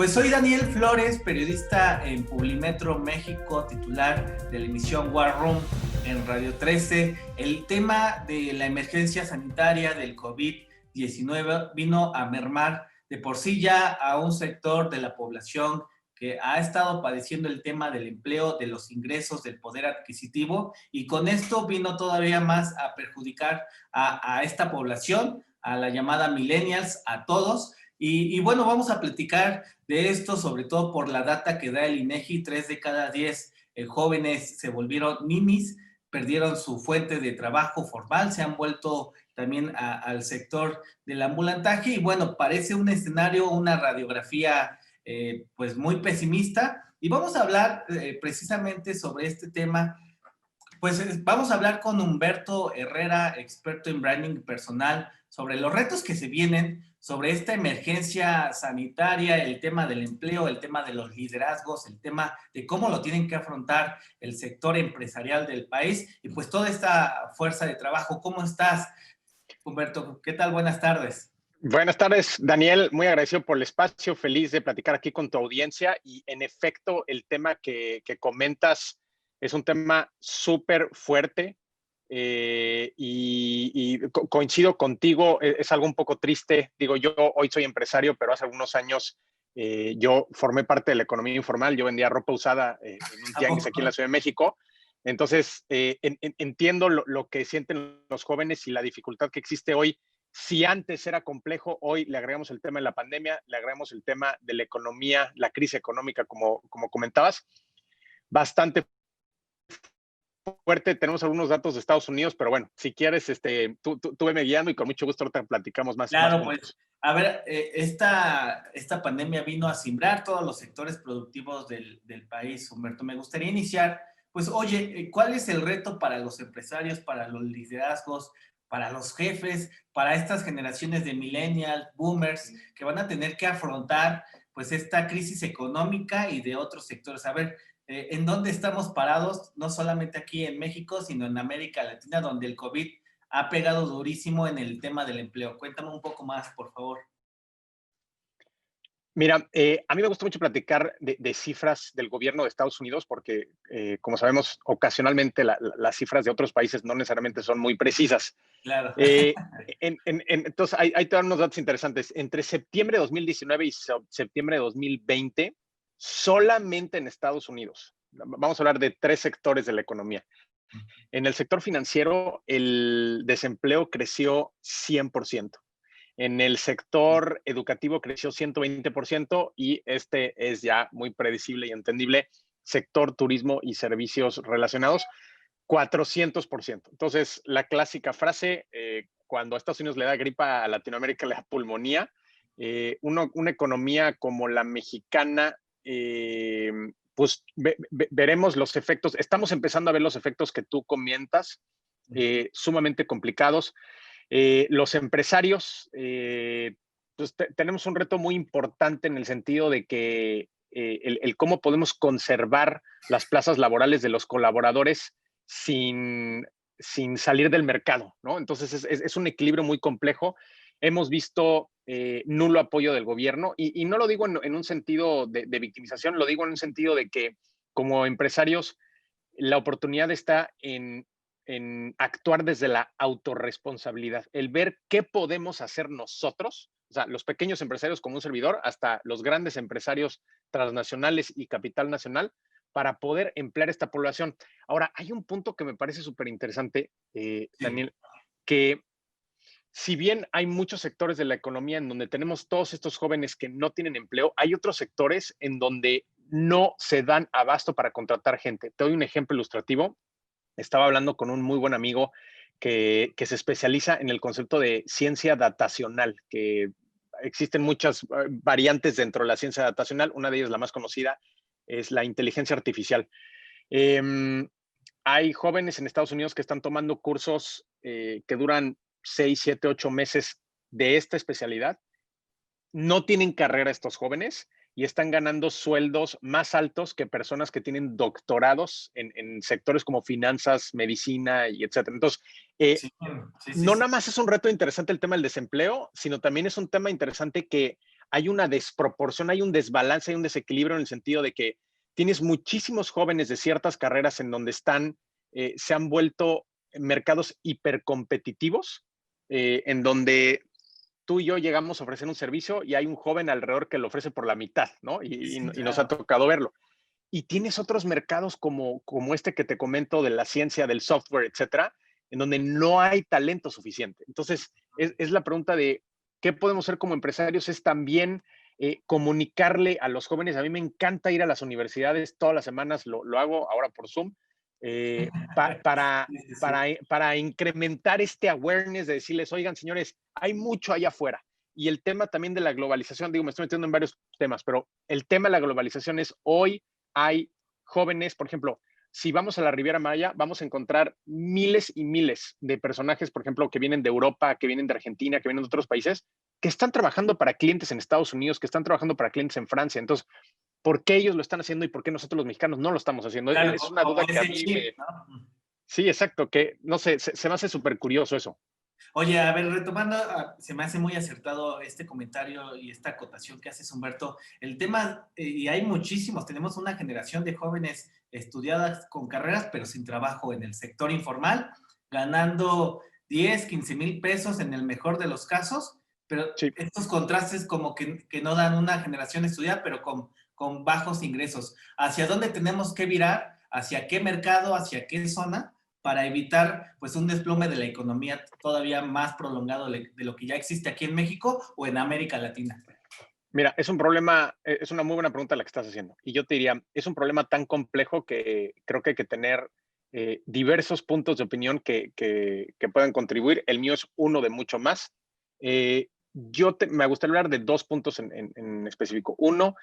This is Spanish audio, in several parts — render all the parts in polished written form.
Pues soy Daniel Flores, periodista en Publimetro México, titular de la emisión War Room en Radio 13. El tema de la emergencia sanitaria del COVID-19 vino a mermar de por sí ya a un sector de la población que ha estado padeciendo el tema del empleo, de los ingresos, del poder adquisitivo, y con esto vino todavía más a perjudicar a esta población, a la llamada millennials, a todos. Y bueno, vamos a platicar de esto, sobre todo por la data que da el INEGI: 3 de cada 10 jóvenes se volvieron ninis, perdieron su fuente de trabajo formal, se han vuelto también al sector del ambulantaje, y bueno, parece un escenario, una radiografía pues muy pesimista, y vamos a hablar precisamente sobre este tema. Pues vamos a hablar con Humberto Herrera, experto en branding personal, sobre los retos que se vienen, sobre esta emergencia sanitaria, el tema del empleo, el tema de los liderazgos, el tema de cómo lo tienen que afrontar el sector empresarial del país y pues toda esta fuerza de trabajo. ¿Cómo estás, Humberto? ¿Qué tal? Buenas tardes. Buenas tardes, Daniel. Muy agradecido por el espacio, feliz de platicar aquí con tu audiencia. Y en efecto, el tema que comentas es un tema súper fuerte y coincido contigo, es algo un poco triste. Digo, yo hoy soy empresario, pero hace algunos años yo formé parte de la economía informal. Yo vendía ropa usada en un tianguis aquí en la Ciudad de México. Entonces, entiendo lo que sienten los jóvenes y la dificultad que existe hoy. Si antes era complejo, hoy le agregamos el tema de la pandemia, le agregamos el tema de la economía, la crisis económica, como comentabas, bastante fuerte. Tenemos algunos datos de Estados Unidos, pero bueno, si quieres, tú veme guiando y con mucho gusto ahorita platicamos más. Claro, más pues, a ver, esta pandemia vino a simbrar todos los sectores productivos del país, Humberto. Me gustaría iniciar, pues, oye, ¿cuál es el reto para los empresarios, para los liderazgos, para los jefes, para estas generaciones de millennials, boomers, que van a tener que afrontar, pues, esta crisis económica y de otros sectores? A ver, ¿en dónde estamos parados? No solamente aquí en México, sino en América Latina, donde el COVID ha pegado durísimo en el tema del empleo. Cuéntame un poco más, por favor. Mira, a mí me gusta mucho platicar de cifras del gobierno de Estados Unidos porque, como sabemos, ocasionalmente las cifras de otros países no necesariamente son muy precisas. Claro. Entonces, ahí te dan unos datos interesantes. Entre septiembre de 2019 y septiembre de 2020, solamente en Estados Unidos, vamos a hablar de 3 sectores de la economía. En el sector financiero, el desempleo creció 100%. En el sector educativo creció 120% y este es ya muy predecible y entendible. Sector turismo y servicios relacionados, 400%. Entonces, la clásica frase, cuando a Estados Unidos le da gripa, a Latinoamérica le da pulmonía. Una economía como la mexicana, pues veremos los efectos. Estamos empezando a ver los efectos que tú comentas, sumamente complicados. Los empresarios, pues tenemos un reto muy importante en el sentido de que el cómo podemos conservar las plazas laborales de los colaboradores sin salir del mercado, ¿no? Entonces es un equilibrio muy complejo. Hemos visto nulo apoyo del gobierno y no lo digo en un sentido de victimización, lo digo en un sentido de que como empresarios la oportunidad está en actuar desde la autorresponsabilidad, el ver qué podemos hacer nosotros, o sea, los pequeños empresarios como un servidor, hasta los grandes empresarios transnacionales y capital nacional, para poder emplear esta población. Ahora, hay un punto que me parece súper interesante, Daniel, que si bien hay muchos sectores de la economía en donde tenemos todos estos jóvenes que no tienen empleo, hay otros sectores en donde no se dan abasto para contratar gente. Te doy un ejemplo ilustrativo. Estaba hablando con un muy buen amigo que se especializa en el concepto de ciencia datacional, que existen muchas variantes dentro de la ciencia datacional. Una de ellas, la más conocida, es la inteligencia artificial. Hay jóvenes en Estados Unidos que están tomando cursos que duran 6, 7, 8 meses de esta especialidad. No tienen carrera estos jóvenes y están ganando sueldos más altos que personas que tienen doctorados en sectores como finanzas, medicina y etcétera. Entonces, no nada más es un reto interesante el tema del desempleo, sino también es un tema interesante que hay una desproporción, hay un desbalance, hay un desequilibrio en el sentido de que tienes muchísimos jóvenes de ciertas carreras en donde se han vuelto mercados hipercompetitivos, en donde tú y yo llegamos a ofrecer un servicio y hay un joven alrededor que lo ofrece por la mitad, ¿no? Sí, Y nos ha claro. tocado verlo. Y tienes otros mercados como este que te comento de la ciencia, del software, etcétera, en donde no hay talento suficiente. Entonces, es la pregunta de qué podemos hacer como empresarios, es también comunicarle a los jóvenes. A mí me encanta ir a las universidades todas las semanas, lo hago ahora por Zoom, Sí, sí, sí. para incrementar este awareness de decirles, oigan, señores, hay mucho allá afuera. Y el tema también de la globalización, digo, me estoy metiendo en varios temas, pero el tema de la globalización es hoy hay jóvenes, por ejemplo, si vamos a la Riviera Maya, vamos a encontrar miles y miles de personajes, por ejemplo, que vienen de Europa, que vienen de Argentina, que vienen de otros países, que están trabajando para clientes en Estados Unidos, que están trabajando para clientes en Francia. Entonces, ¿por qué ellos lo están haciendo y por qué nosotros los mexicanos no lo estamos haciendo? Claro, Es una duda como que a ese mí chip, me... ¿no? Sí, exacto, que no sé, se me hace súper curioso eso. Oye, a ver, retomando, se me hace muy acertado este comentario y esta acotación que haces, Humberto. El tema, y hay muchísimos, tenemos una generación de jóvenes estudiadas con carreras, pero sin trabajo en el sector informal, ganando 10, 15 mil pesos en el mejor de los casos, pero Sí. estos contrastes como que no dan una generación estudiada, pero con bajos ingresos. ¿Hacia dónde tenemos que virar? ¿Hacia qué mercado? ¿Hacia qué zona? Para evitar pues un desplome de la economía todavía más prolongado de lo que ya existe aquí en México o en América Latina. Mira, es un problema, es una muy buena pregunta la que estás haciendo. Y yo te diría, es un problema tan complejo que creo que hay que tener diversos puntos de opinión que puedan contribuir. El mío es uno de mucho más. Me gustaría hablar de dos puntos en específico. Uno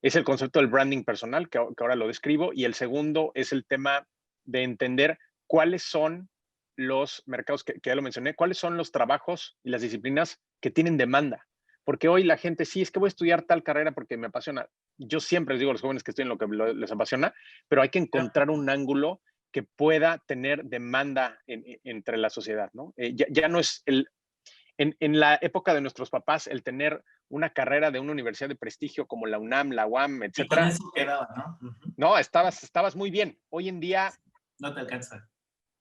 es el concepto del branding personal, que ahora lo describo, y el segundo es el tema de entender cuáles son los mercados, que ya lo mencioné, cuáles son los trabajos y las disciplinas que tienen demanda. Porque hoy la gente, sí, es que voy a estudiar tal carrera porque me apasiona. Yo siempre les digo a los jóvenes que estudian lo que les apasiona, pero hay que encontrar un ángulo que pueda tener demanda entre la sociedad, ¿no? Ya no es en la época de nuestros papás, el tener una carrera de una universidad de prestigio como la UNAM, la UAM, Y con etcétera, eso quedaba, ¿no? Uh-huh. no, estabas muy bien. Hoy en día No te alcanza.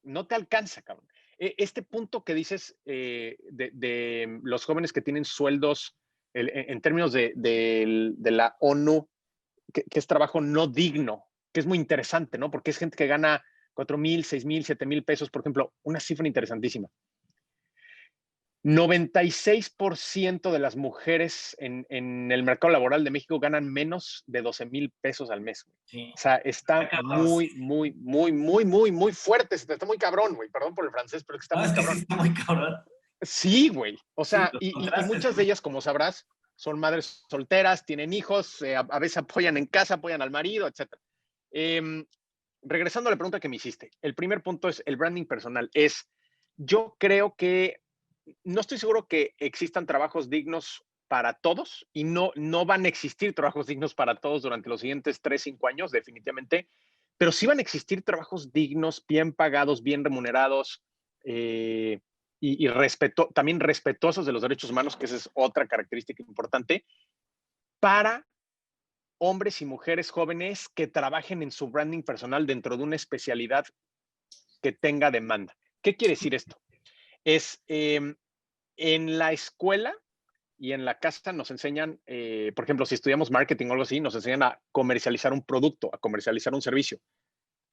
no te alcanza, cabrón. Este punto que dices de los jóvenes que tienen sueldos en términos de la ONU, que es trabajo no digno, que es muy interesante, ¿no? Porque es gente que gana 4,000, 6,000, 7,000 pesos, por ejemplo, una cifra interesantísima. 96% de las mujeres en el mercado laboral de México ganan menos de 12,000 pesos al mes. Sí. O sea, está Cabrón, sí. muy, muy, muy, muy, muy, muy fuerte. Está muy cabrón, güey. Perdón por el francés, pero está No, muy es que sí cabrón. está muy cabrón. Sí, güey. O Sí, sea, los y contrastes, muchas de ¿no? ellas, como sabrás, son madres solteras, tienen hijos, a veces apoyan en casa, apoyan al marido, etc. Regresando a la pregunta que me hiciste, el primer punto es el branding personal. Yo creo que no estoy seguro que existan trabajos dignos para todos y no van a existir trabajos dignos para todos durante los siguientes 3, 5 años, definitivamente, pero sí van a existir trabajos dignos, bien pagados, bien remunerados y también respetuosos de los derechos humanos, que esa es otra característica importante, para hombres y mujeres jóvenes que trabajen en su branding personal dentro de una especialidad que tenga demanda. ¿Qué quiere decir esto? Es en la escuela y en la casa nos enseñan, por ejemplo, si estudiamos marketing o algo así, nos enseñan a comercializar un producto, a comercializar un servicio.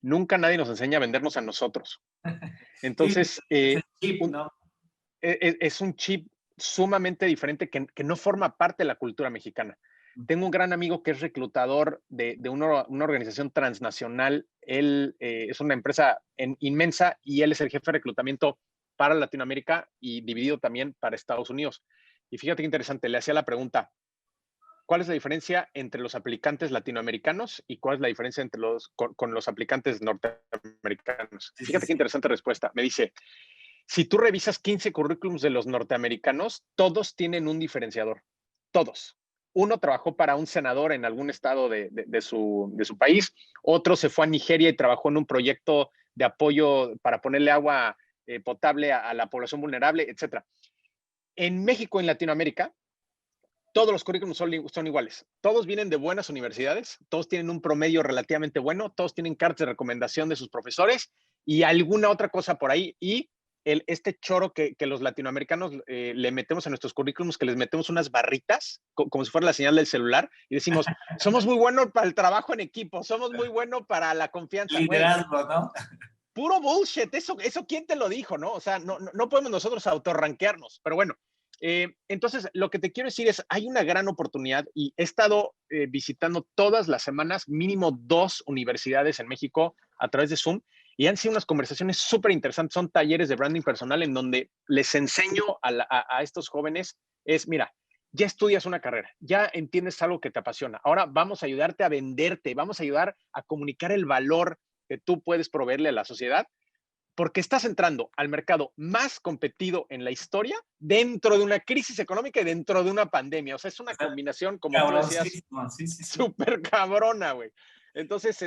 Nunca nadie nos enseña a vendernos a nosotros. Sí, Entonces, es el chip, ¿no? es un chip sumamente diferente que no forma parte de la cultura mexicana. Tengo un gran amigo que es reclutador de una organización transnacional. Él es una empresa inmensa y él es el jefe de reclutamiento para Latinoamérica y dividido también para Estados Unidos. Y fíjate qué interesante, le hacía la pregunta, ¿cuál es la diferencia entre los aplicantes latinoamericanos y cuál es la diferencia entre con los aplicantes norteamericanos? Sí, sí, Fíjate qué sí. interesante respuesta. Me dice, si tú revisas 15 currículums de los norteamericanos, todos tienen un diferenciador. Todos. Uno trabajó para un senador en algún estado de su país, otro se fue a Nigeria y trabajó en un proyecto de apoyo para ponerle agua potable a la población vulnerable, etc. En México, en Latinoamérica, Todos los currículums son iguales. Todos vienen de buenas universidades, todos tienen un promedio relativamente bueno, todos tienen cartas de recomendación de sus profesores y alguna otra cosa por ahí. Y este choro que los latinoamericanos le metemos a nuestros currículums, que les metemos unas barritas, como si fuera la señal del celular, y decimos, somos muy buenos para el trabajo en equipo, somos muy buenos para la confianza. Liderazgo, ¿no? Puro bullshit, eso ¿quién te lo dijo, no? O sea, no podemos nosotros autorranquearnos, pero bueno. Entonces, lo que te quiero decir es, hay una gran oportunidad y he estado visitando todas las semanas mínimo 2 universidades en México a través de Zoom y han sido unas conversaciones súper interesantes. Son talleres de branding personal en donde les enseño a estos jóvenes mira, ya estudias una carrera, ya entiendes algo que te apasiona. Ahora vamos a ayudarte a venderte, vamos a ayudar a comunicar el valor que tú puedes proveerle a la sociedad porque estás entrando al mercado más competido en la historia dentro de una crisis económica y dentro de una pandemia. O sea, es una combinación, como tú decías, Sí, sí, sí. súper cabrona, güey. Entonces,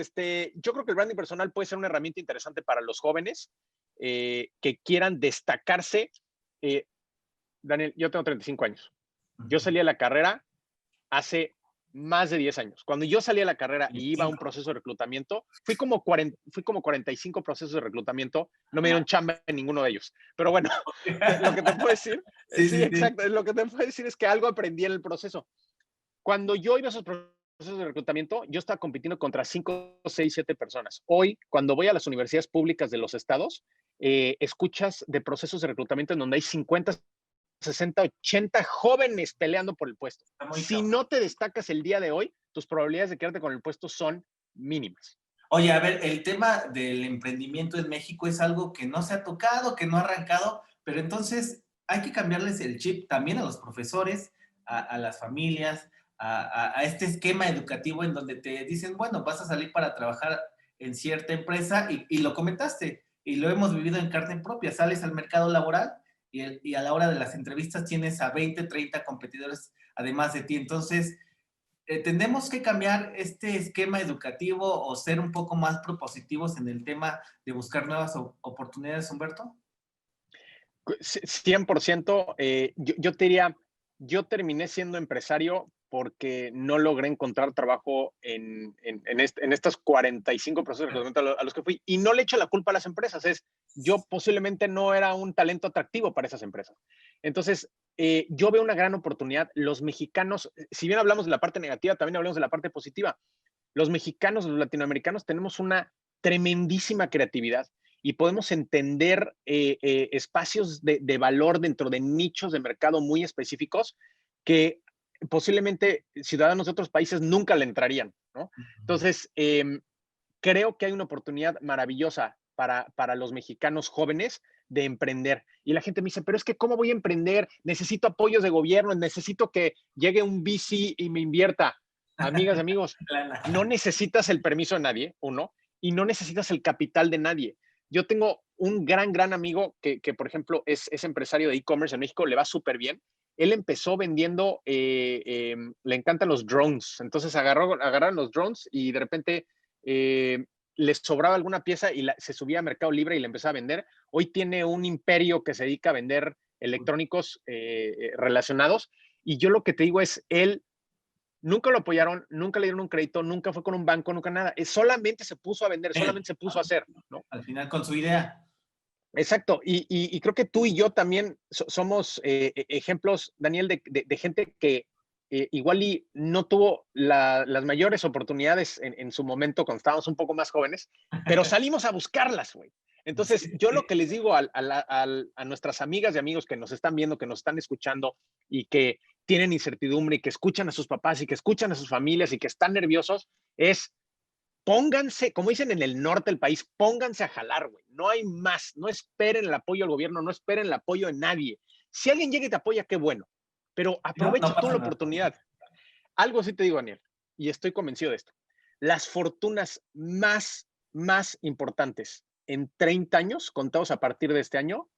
yo creo que el branding personal puede ser una herramienta interesante para los jóvenes que quieran destacarse. Daniel, yo tengo 35 años. Yo salí a la carrera hace más de 10 años. Cuando yo salí a la carrera y iba a un proceso de reclutamiento, fui como 45 procesos de reclutamiento, no me dieron chamba en ninguno de ellos. Pero bueno, lo que te puedo decir, sí, exacto, lo que te puedo decir es que algo aprendí en el proceso. Cuando yo iba a esos procesos de reclutamiento, yo estaba compitiendo contra 5, 6, 7 personas. Hoy, cuando voy a las universidades públicas de los estados, escuchas de procesos de reclutamiento en donde hay 50, 60, 80 jóvenes peleando por el puesto. Si no te destacas el día de hoy, tus probabilidades de quedarte con el puesto son mínimas. Oye, a ver, el tema del emprendimiento en México es algo que no se ha tocado, que no ha arrancado, pero entonces hay que cambiarles el chip también a los profesores, a las familias, a este esquema educativo en donde te dicen, bueno, vas a salir para trabajar en cierta empresa y lo comentaste, y lo hemos vivido en carne propia, sales al mercado laboral y a la hora de las entrevistas tienes a 20, 30 competidores además de ti. Entonces, ¿tenemos que cambiar este esquema educativo o ser un poco más propositivos en el tema de buscar nuevas oportunidades, Humberto? 100%. Yo te diría, yo terminé siendo empresario porque no logré encontrar trabajo en estos 45 procesos de reclutamiento a los que fui. Y no le echo la culpa a las empresas. Yo posiblemente no era un talento atractivo para esas empresas. Entonces, yo veo una gran oportunidad. Los mexicanos, si bien hablamos de la parte negativa, también hablamos de la parte positiva. Los mexicanos, los latinoamericanos, tenemos una tremendísima creatividad y podemos entender espacios de valor dentro de nichos de mercado muy específicos que posiblemente ciudadanos de otros países nunca le entrarían, ¿no? Entonces, creo que hay una oportunidad maravillosa para los mexicanos jóvenes de emprender. Y la gente me dice, pero es que ¿cómo voy a emprender? Necesito apoyos de gobierno, necesito que llegue un VC y me invierta. Amigas, amigos, no necesitas el permiso de nadie, uno, y no necesitas el capital de nadie. Yo tengo un gran amigo que por ejemplo, es empresario de e-commerce en México, le va súper bien. Él empezó vendiendo, le encantan los drones. Entonces agarraron los drones y de repente les sobraba alguna pieza y se subía a Mercado Libre y le empezaba a vender. Hoy tiene un imperio que se dedica a vender electrónicos relacionados. Y yo lo que te digo es, él nunca lo apoyaron, nunca le dieron un crédito, nunca fue con un banco, nunca nada. Solamente se puso a vender, solamente se puso a hacer, ¿no? Al final con su idea. Exacto. Y creo que tú y yo también somos ejemplos, Daniel, de gente que igual y no tuvo las mayores oportunidades en su momento cuando estábamos un poco más jóvenes, pero salimos a buscarlas, güey. Entonces, yo lo que les digo a nuestras amigas y amigos que nos están viendo, que nos están escuchando y que tienen incertidumbre y que escuchan a sus papás y que escuchan a sus familias y que están nerviosos, es pónganse, como dicen en el norte del país, pónganse a jalar, güey. No hay más. No esperen el apoyo del gobierno, no esperen el apoyo de nadie. Si alguien llega y te apoya, qué bueno. Pero aprovecha tú la oportunidad. Algo sí te digo, Daniel, y estoy convencido de esto. Las fortunas más importantes en 30 años, contados a partir de este año,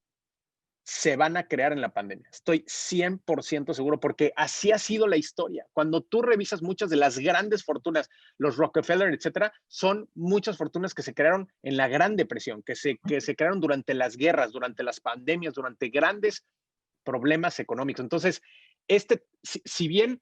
se van a crear en la pandemia. Estoy 100% seguro porque así ha sido la historia. Cuando tú revisas muchas de las grandes fortunas, los Rockefeller, etcétera, son muchas fortunas que se crearon en la Gran Depresión, que se crearon durante las guerras, durante las pandemias, durante grandes problemas económicos. Entonces, si bien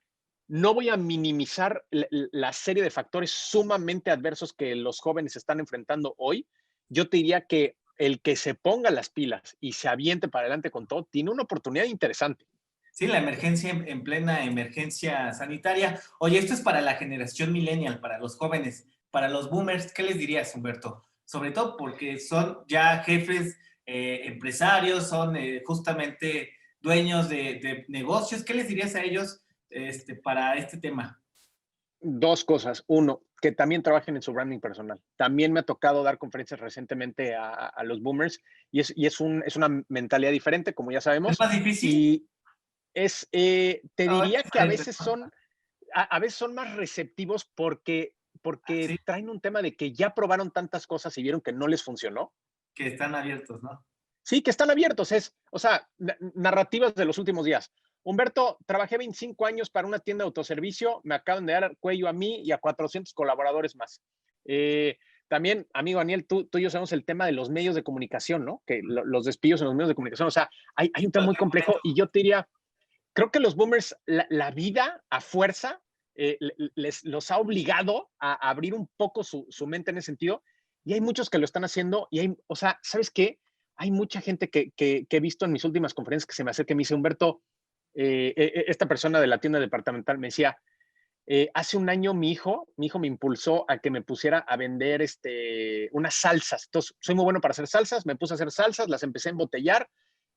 no voy a minimizar la serie de factores sumamente adversos que los jóvenes están enfrentando hoy, yo te diría que el que se ponga las pilas y se aviente para adelante con todo, tiene una oportunidad interesante. Sí, la emergencia en plena emergencia sanitaria. Oye, esto es para la generación millennial, para los jóvenes, para los boomers. ¿Qué les dirías, Humberto? Sobre todo porque son ya jefes empresarios, son justamente dueños de negocios. ¿Qué les dirías a ellos para este tema? Dos cosas. Uno, que también trabajen en su branding personal. También me ha tocado dar conferencias recientemente a los boomers es una mentalidad diferente, como ya ¿Es sabemos. más difícil? Y te No, es diría que diferente, ¿no? a veces son más receptivos Sí, porque traen un tema de que ya probaron tantas cosas y vieron que no les funcionó. que están abiertos, ¿no? Sí, que están abiertos. O sea, narrativas de los últimos días. Humberto, trabajé 25 años para una tienda de autoservicio, me acaban de dar cuello a mí y a 400 colaboradores más. También, amigo Daniel, tú y yo sabemos el tema de los medios de comunicación, ¿no? Que los despidos en los medios de comunicación, o sea, hay un tema muy complejo y yo te diría, creo que los boomers, la vida a fuerza los ha obligado a abrir un poco su mente en ese sentido y hay muchos que lo están haciendo o sea, ¿sabes qué? Hay mucha gente que he visto en mis últimas conferencias que se me acerca y me dice, Humberto, esta persona de la tienda departamental me decía, hace un año mi hijo me impulsó a que me pusiera a vender unas salsas. Entonces, soy muy bueno para hacer salsas, me puse a hacer salsas, las empecé a embotellar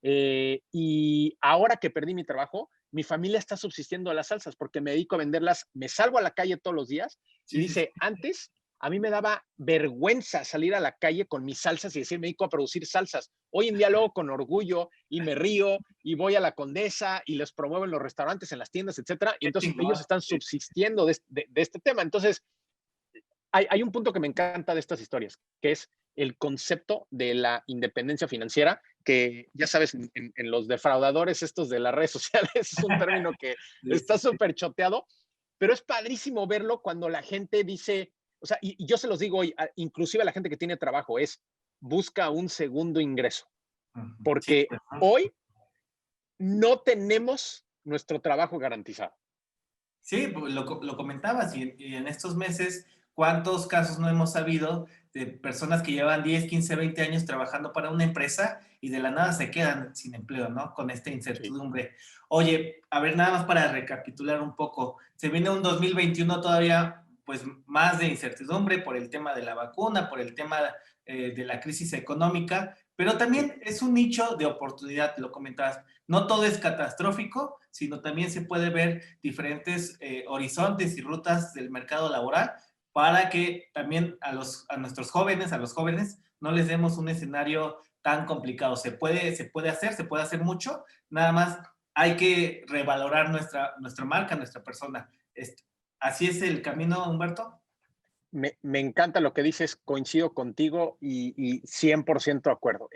y ahora que perdí mi trabajo, mi familia está subsistiendo a las salsas porque me dedico a venderlas, me salgo a la calle todos los días y Sí, sí, sí. dice, antes a mí me daba vergüenza salir a la calle con mis salsas y decir, me dedico a producir salsas. Hoy en día lo hago con orgullo y me río y voy a la Condesa y les promuevo en los restaurantes, en las tiendas, etcétera. Y Qué entonces ellos chingón. están Sí. subsistiendo de este tema. Entonces, hay un punto que me encanta de estas historias, que es el concepto de la independencia financiera, que ya sabes, en los defraudadores estos de las redes sociales, es un término que Sí, está sí, sí. súper choteado, pero es padrísimo verlo cuando la gente dice, o sea, y yo se los digo hoy, inclusive a la gente que tiene trabajo, es busca un segundo ingreso, Ujú. Sí, porque pues, ¿no? hoy no tenemos nuestro trabajo garantizado. Sí, pues, lo comentabas y en estos meses, ¿cuántos casos no hemos sabido de personas que llevan 10, 15, 20 años trabajando para una empresa y de la nada se quedan sin empleo, ¿no? Con esta Sí. incertidumbre. Oye, a ver, nada más para recapitular un poco, se viene un 2021 todavía, pues más de incertidumbre por el tema de la vacuna, por el tema de la crisis económica, pero Sí. también es un nicho de oportunidad, lo comentabas. No todo es catastrófico, sino también se puede ver diferentes horizontes y rutas del mercado laboral para que también nuestros jóvenes, a los jóvenes, no les demos un escenario tan complicado. Se puede hacer mucho, nada más hay que revalorar nuestra marca, nuestra persona. ¿Así es el camino, Humberto? Me encanta lo que dices, coincido contigo y 100% de acuerdo.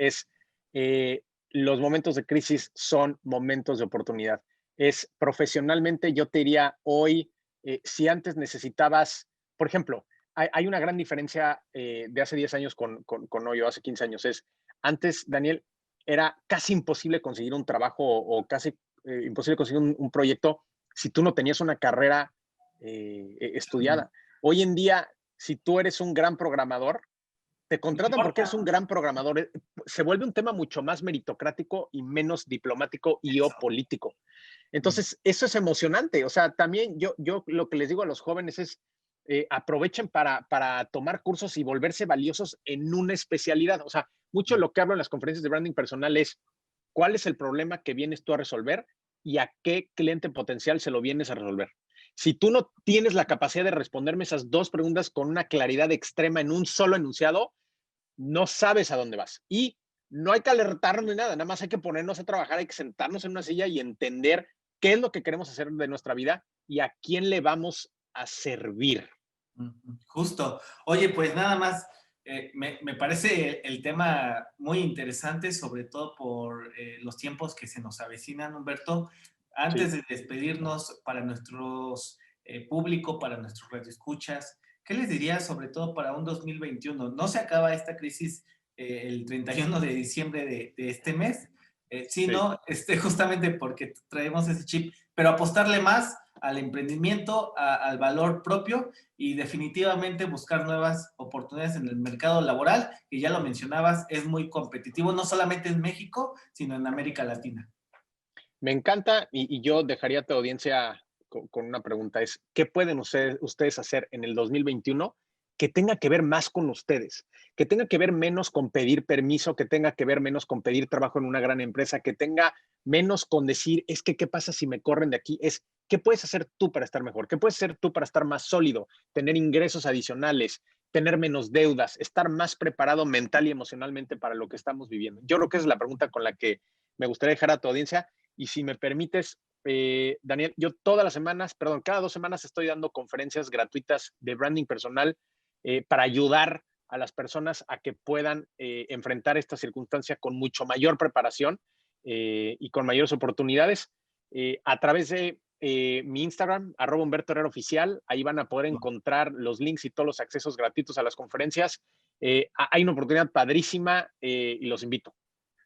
Los momentos de crisis son momentos de oportunidad. Es profesionalmente, yo te diría hoy, si antes necesitabas, por ejemplo, hay una gran diferencia de hace 10 años con hoy o hace 15 años. Antes, Daniel, era casi imposible conseguir un trabajo o casi imposible conseguir un proyecto si tú no tenías una carrera estudiada. Hoy en día si tú eres un gran programador, te No contratan porque importa eres un gran programador. Se vuelve un tema mucho más meritocrático y menos diplomático y o eso. político. Entonces, eso es emocionante. O sea, también yo lo que les digo a los jóvenes es, aprovechen para tomar cursos y volverse valiosos en una especialidad. O sea, mucho lo que hablo en las conferencias de branding personal es, ¿cuál es el problema que vienes tú a resolver y a qué cliente potencial se lo vienes a resolver? Si tú no tienes la capacidad de responderme esas dos preguntas con una claridad extrema en un solo enunciado, no sabes a dónde vas. Y no hay que alertarnos ni nada, nada más hay que ponernos a trabajar, hay que sentarnos en una silla y entender qué es lo que queremos hacer de nuestra vida y a quién le vamos a servir. Justo. Oye, pues nada más, me parece el tema muy interesante, sobre todo por los tiempos que se nos avecinan, Humberto. Antes Sí. de despedirnos para nuestros público, para nuestros radioescuchas, ¿qué les dirías sobre todo para un 2021? No se acaba esta crisis el 31 de diciembre de este mes, Sí. sino justamente porque traemos ese chip pero apostarle más al emprendimiento, al valor propio y definitivamente buscar nuevas oportunidades en el mercado laboral, que ya lo mencionabas, es muy competitivo, no solamente en México, sino en América Latina. Me encanta y yo dejaría a tu audiencia con una pregunta, es, ¿qué pueden ustedes hacer en el 2021 que tenga que ver más con ustedes? Que tenga que ver menos con pedir permiso, que tenga que ver menos con pedir trabajo en una gran empresa, que tenga menos con decir, es que, ¿qué pasa si me corren de aquí? Es, ¿qué puedes hacer tú para estar mejor? ¿Qué puedes hacer tú para estar más sólido, tener ingresos adicionales, tener menos deudas, estar más preparado mental y emocionalmente para lo que estamos viviendo? Yo creo que esa es la pregunta con la que me gustaría dejar a tu audiencia. Y si me permites, Daniel, yo todas las semanas, perdón, cada 2 semanas estoy dando conferencias gratuitas de branding personal para ayudar a las personas a que puedan enfrentar esta circunstancia con mucho mayor preparación y con mayores oportunidades. A través de mi Instagram, @HumbertoHerreraOficial, ahí van a poder encontrar los links y todos los accesos gratuitos a las conferencias. Hay una oportunidad padrísima y los invito.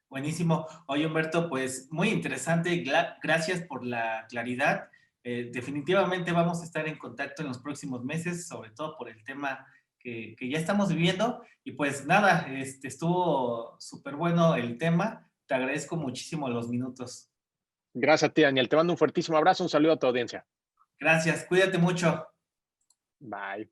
Buenísimo. Oye, Humberto, pues muy interesante. Gracias por la claridad. Definitivamente vamos a estar en contacto en los próximos meses, sobre todo por el tema que ya estamos viviendo. Y pues nada, estuvo súper bueno el tema. Te agradezco muchísimo los minutos. Gracias a ti, Daniel. Te mando un fuertísimo abrazo, un saludo a tu audiencia. Gracias, cuídate mucho. Bye.